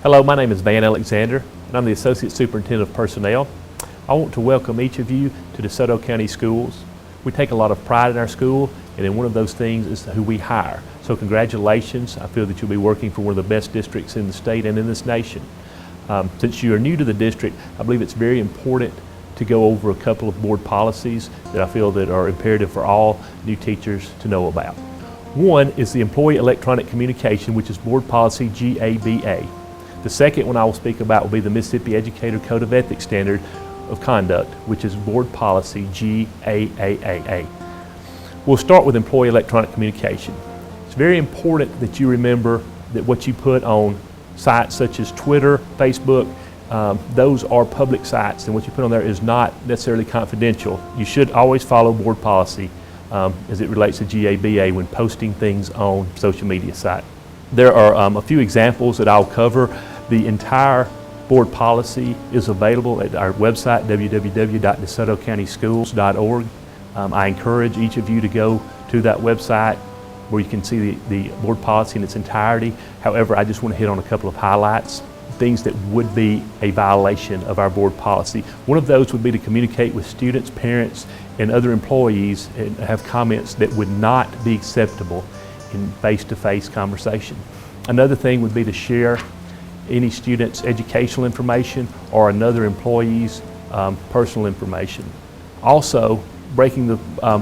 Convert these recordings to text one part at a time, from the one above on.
Hello, my name is Van Alexander, and I'm the Associate Superintendent of Personnel. I want to welcome each of you to DeSoto County Schools. We take a lot of pride in our school, and then one of those things is who we hire. So congratulations. I feel that you'll be working for one of the best districts in the state and in this nation. Since you are new to the district, I believe it's very important to go over a couple of board policies that I feel that are imperative for all new teachers to know about. One is the Employee Electronic Communication, which is Board Policy GABA. The second one I will speak about will be the Mississippi Educator Code of Ethics Standard of Conduct, which is Board Policy GAAAA. We'll start with Employee Electronic Communication. It's very important that you remember that what you put on sites such as Twitter, Facebook, those are public sites, and what you put on there is not necessarily confidential. You should always follow board policy as it relates to GABA when posting things on social media sites. There are a few examples that I'll cover. The entire board policy is available at our website, www.desotocountyschools.org. I encourage each of you to go to that website where you can see the board policy in its entirety. However, I just want to hit on a couple of highlights, things that would be a violation of our board policy. One of those would be to communicate with students, parents, and other employees and have comments that would not be acceptable in face-to-face conversation. Another thing would be to share any student's educational information or another employee's personal information. Also, breaking the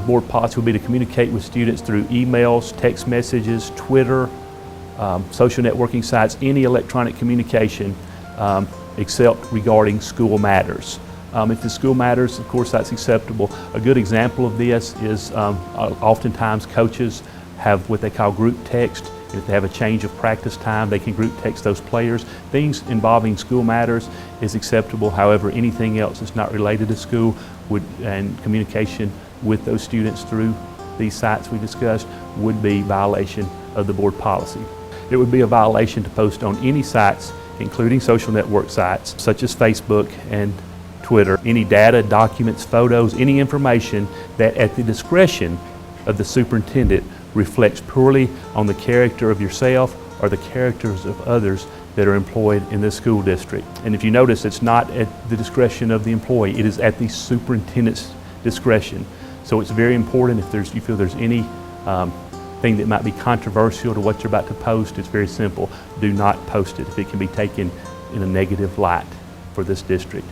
board policy would be to communicate with students through emails, text messages, Twitter, social networking sites, any electronic communication except regarding school matters. If the school matters, of course, that's acceptable. A good example of this is oftentimes coaches have what they call group text. If they have a change of practice time, they can group text those players. Things involving school matters is acceptable. However, anything else that's not related to school and communication with those students through these sites we discussed would be violation of the board policy. It would be a violation to post on any sites, including social network sites such as Facebook and Twitter, any data, documents, photos, any information that at the discretion of the superintendent reflects poorly on the character of yourself or the characters of others that are employed in this school district. And if you notice, it's not at the discretion of the employee, it is at the superintendent's discretion. So it's very important if you feel there's any thing that might be controversial to what you're about to post, it's very simple. Do not post it if it can be taken in a negative light for this district.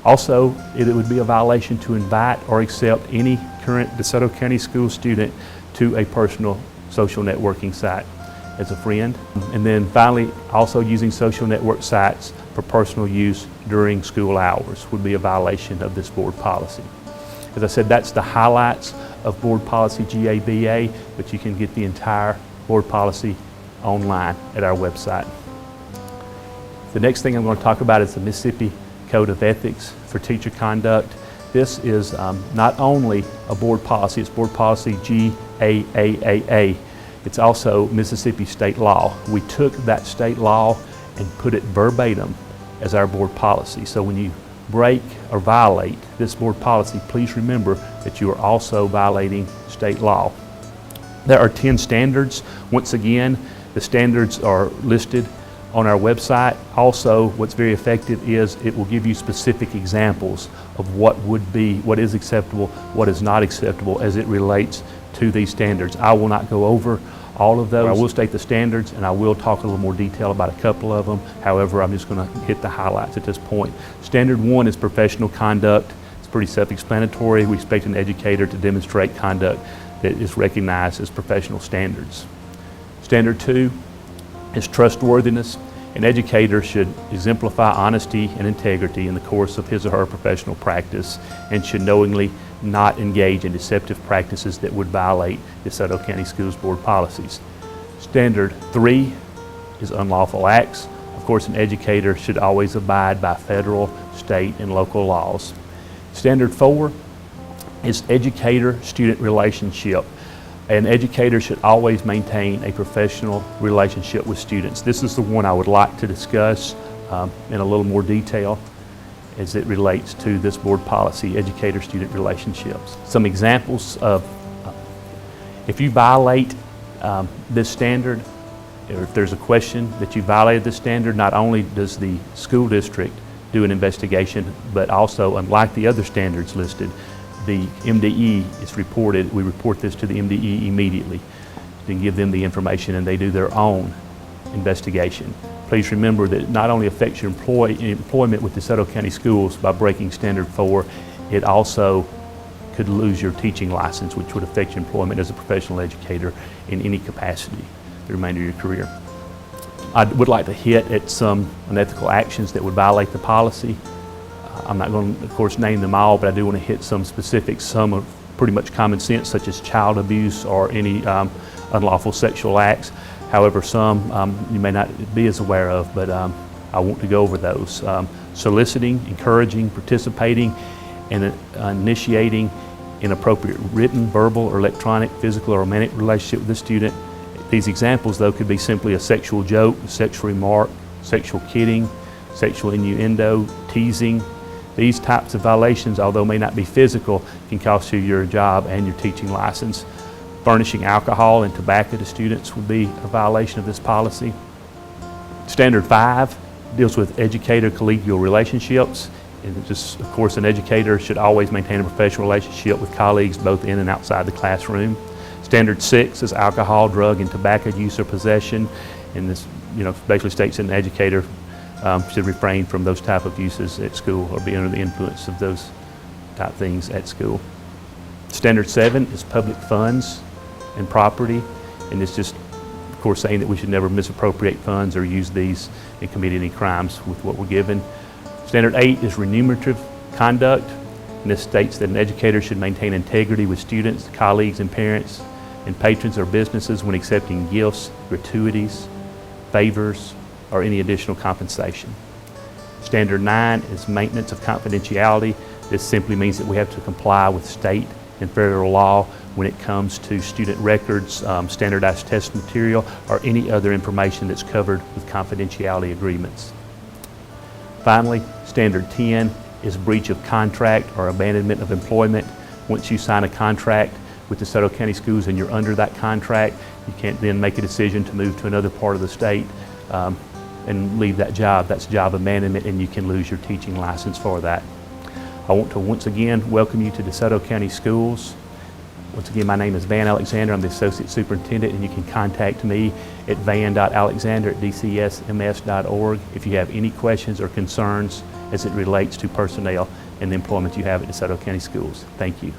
Also, it would be a violation to invite or accept any current DeSoto County School student to a personal social networking site as a friend. And then finally, also using social network sites for personal use during school hours would be a violation of this board policy. As I said, that's the highlights of board policy GABA, but you can get the entire board policy online at our website. The next thing I'm going to talk about is the Mississippi Code of Ethics for Teacher Conduct. This is not only a board policy, it's board policy GAAAA. It's also Mississippi state law. We took that state law and put it verbatim as our board policy. So when you break or violate this board policy, please remember that you are also violating state law. There are 10 standards. Once again, the standards are listed on our website. Also, what's very effective is it will give you specific examples of what is acceptable, what is not acceptable as it relates to these standards. I will not go over all of those. I will state the standards and I will talk a little more detail about a couple of them. However, I'm just going to hit the highlights at this point. Standard 1 is professional conduct. It's pretty self-explanatory. We expect an educator to demonstrate conduct that is recognized as professional standards. Standard 2 is trustworthiness. An educator should exemplify honesty and integrity in the course of his or her professional practice and should knowingly not engage in deceptive practices that would violate DeSoto County Schools Board policies. Standard 3 is unlawful acts. Of course, an educator should always abide by federal, state, and local laws. Standard 4 is educator-student relationship. An educator should always maintain a professional relationship with students. This is the one I would like to discuss in a little more detail as it relates to this board policy, educator-student relationships. Some examples of if you violate this standard, If there's a question that you violated the standard, not only does the school district do an investigation, but also, unlike the other standards listed, the MDE is reported. We report this to the MDE immediately to give them the information, and they do their own investigation. Please remember that it not only affects your employment with DeSoto County Schools by breaking Standard 4, it also could lose your teaching license, which would affect your employment as a professional educator in any capacity the remainder of your career. I would like to hit at some unethical actions that would violate the policy. I'm not going to, of course, name them all, but I do want to hit some specifics. Some are pretty much common sense, such as child abuse or any unlawful sexual acts. However, some you may not be as aware of, but I want to go over those. Soliciting, encouraging, participating, and initiating inappropriate written, verbal, or electronic, physical, or romantic relationship with the student. These examples, though, could be simply a sexual joke, a sexual remark, sexual kidding, sexual innuendo, teasing. These types of violations, although may not be physical, can cost you your job and your teaching license. Furnishing alcohol and tobacco to students would be a violation of this policy. Standard 5 deals with educator-collegial relationships. And just, of course, an educator should always maintain a professional relationship with colleagues both in and outside the classroom. Standard 6 is alcohol, drug, and tobacco use or possession. And this, basically states that an educator should refrain from those type of uses at school or be under the influence of those type things at school. Standard 7 is public funds and property, and it's just, of course, saying that we should never misappropriate funds or use these and commit any crimes with what we're given. Standard 8 is remunerative conduct, and this states that an educator should maintain integrity with students, colleagues, and parents, and patrons or businesses when accepting gifts, gratuities, favors, or any additional compensation. Standard 9 is maintenance of confidentiality. This simply means that we have to comply with state and federal law when it comes to student records, standardized test material, or any other information that's covered with confidentiality agreements. Finally, Standard 10 is breach of contract or abandonment of employment. Once you sign a contract with the DeSoto County Schools and you're under that contract, you can't then make a decision to move to another part of the state and leave that job. That's job abandonment, and you can lose your teaching license for that. I want to once again welcome you to DeSoto County Schools. Once again, my name is Van Alexander. I'm the Associate Superintendent, and you can contact me at van.alexander@dcsms.org if you have any questions or concerns as it relates to personnel and the employment you have at DeSoto County Schools. Thank you.